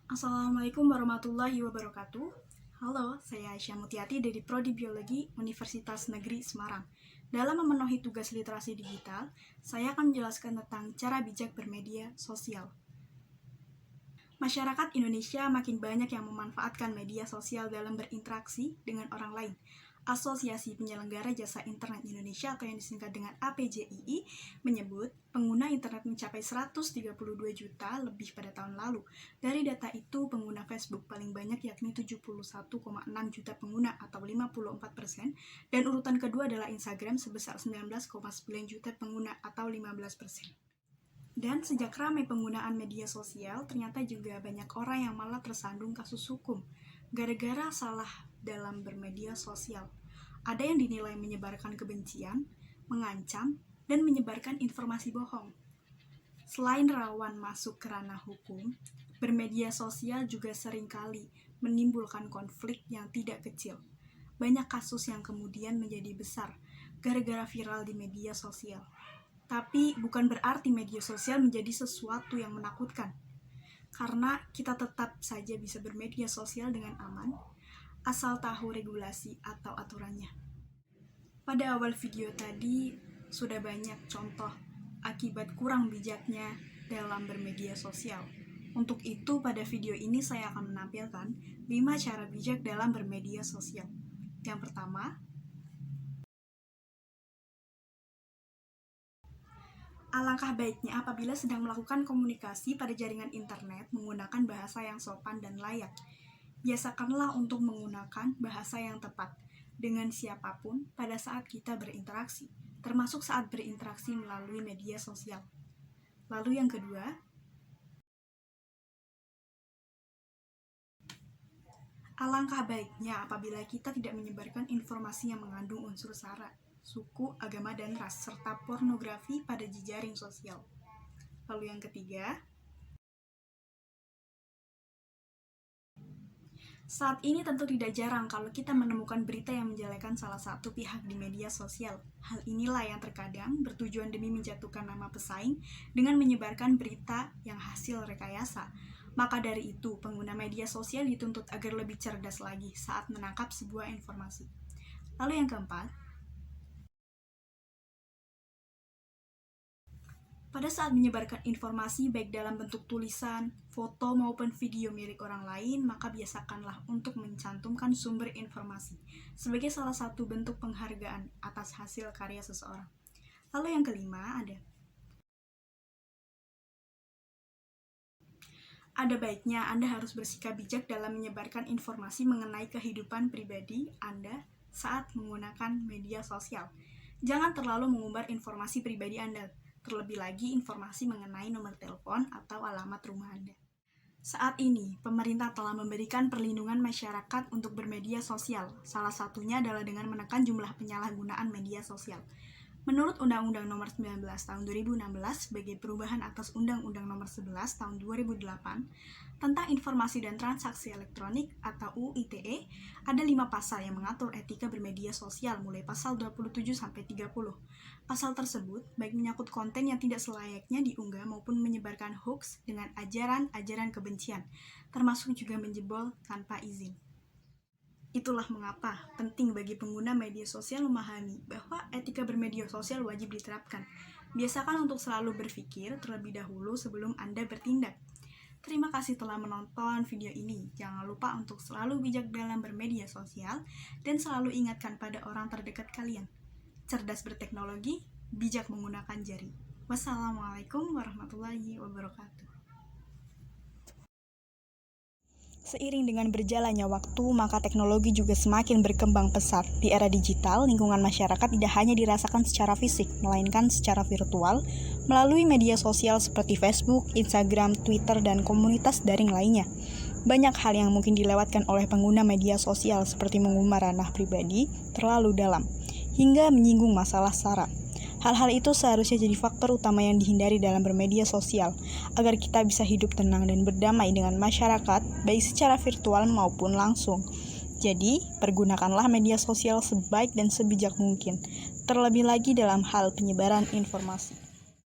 Assalamualaikum warahmatullahi wabarakatuh. Halo, saya Aisyah Mutiati dari Prodi Biologi Universitas Negeri Semarang. Dalam memenuhi tugas literasi digital, saya akan menjelaskan tentang cara bijak bermedia sosial. Masyarakat Indonesia makin banyak yang memanfaatkan media sosial dalam berinteraksi dengan orang lain. Asosiasi Penyelenggara Jasa Internet Indonesia atau yang disingkat dengan APJII menyebut pengguna internet mencapai 132 juta lebih pada tahun lalu. Dari data itu, pengguna Facebook paling banyak yakni 71,6 juta pengguna atau 54%, dan urutan kedua adalah Instagram sebesar 19,9 juta pengguna atau 15%. Dan sejak ramai penggunaan media sosial, ternyata juga banyak orang yang malah tersandung kasus hukum gara-gara salah dalam bermedia sosial. Ada yang dinilai menyebarkan kebencian, mengancam, dan menyebarkan informasi bohong. Selain rawan masuk ke ranah hukum, bermedia sosial juga seringkali menimbulkan konflik yang tidak kecil. Banyak kasus yang kemudian menjadi besar gara-gara viral di media sosial. Tapi bukan berarti media sosial menjadi sesuatu yang menakutkan, karena kita tetap saja bisa bermedia sosial dengan aman, asal tahu regulasi atau aturannya. Pada awal video tadi, sudah banyak contoh akibat kurang bijaknya dalam bermedia sosial. Untuk itu, pada video ini saya akan menampilkan 5 cara bijak dalam bermedia sosial. Yang pertama, alangkah baiknya apabila sedang melakukan komunikasi pada jaringan internet menggunakan bahasa yang sopan dan layak. Biasakanlah untuk menggunakan bahasa yang tepat dengan siapapun pada saat kita berinteraksi, termasuk saat berinteraksi melalui media sosial. Lalu yang kedua, alangkah baiknya apabila kita tidak menyebarkan informasi yang mengandung unsur sara, suku, agama, dan ras, serta pornografi pada jejaring sosial. Lalu yang ketiga, saat ini tentu tidak jarang kalau kita menemukan berita yang menjelekan salah satu pihak di media sosial. Hal inilah yang terkadang bertujuan demi menjatuhkan nama pesaing dengan menyebarkan berita yang hasil rekayasa. Maka dari itu, pengguna media sosial dituntut agar lebih cerdas lagi saat menangkap sebuah informasi. Lalu yang keempat, pada saat menyebarkan informasi baik dalam bentuk tulisan, foto maupun video milik orang lain, maka biasakanlah untuk mencantumkan sumber informasi sebagai salah satu bentuk penghargaan atas hasil karya seseorang. Lalu yang kelima ada baiknya Anda harus bersikap bijak dalam menyebarkan informasi mengenai kehidupan pribadi Anda saat menggunakan media sosial. Jangan terlalu mengumbar informasi pribadi Anda, terlebih lagi informasi mengenai nomor telepon atau alamat rumah Anda. Saat ini, pemerintah telah memberikan perlindungan masyarakat untuk bermedia sosial. Salah satunya adalah dengan menekan jumlah penyalahgunaan media sosial. Menurut Undang-Undang Nomor 19 Tahun 2016 sebagai perubahan atas Undang-Undang Nomor 11 Tahun 2008 tentang Informasi dan Transaksi Elektronik atau UU ITE, ada 5 pasal yang mengatur etika bermedia sosial mulai pasal 27-30. Pasal tersebut baik menyangkut konten yang tidak selayaknya diunggah maupun menyebarkan hoax dengan ajaran-ajaran kebencian, termasuk juga menjebol tanpa izin. Itulah mengapa penting bagi pengguna media sosial memahami bahwa etika bermedia sosial wajib diterapkan. Biasakan untuk selalu berpikir terlebih dahulu sebelum Anda bertindak. Terima kasih telah menonton video ini. Jangan lupa untuk selalu bijak dalam bermedia sosial dan selalu ingatkan pada orang terdekat kalian. Cerdas berteknologi, bijak menggunakan jari. Wassalamualaikum warahmatullahi wabarakatuh. Seiring dengan berjalannya waktu, maka teknologi juga semakin berkembang pesat. Di era digital, lingkungan masyarakat tidak hanya dirasakan secara fisik, melainkan secara virtual, melalui media sosial seperti Facebook, Instagram, Twitter, dan komunitas daring lainnya. Banyak hal yang mungkin dilewatkan oleh pengguna media sosial seperti mengumbar ranah pribadi terlalu dalam, hingga menyinggung masalah sara. Hal-hal itu seharusnya jadi faktor utama yang dihindari dalam bermedia sosial, agar kita bisa hidup tenang dan berdamai dengan masyarakat, baik secara virtual maupun langsung. Jadi, pergunakanlah media sosial sebaik dan sebijak mungkin, terlebih lagi dalam hal penyebaran informasi.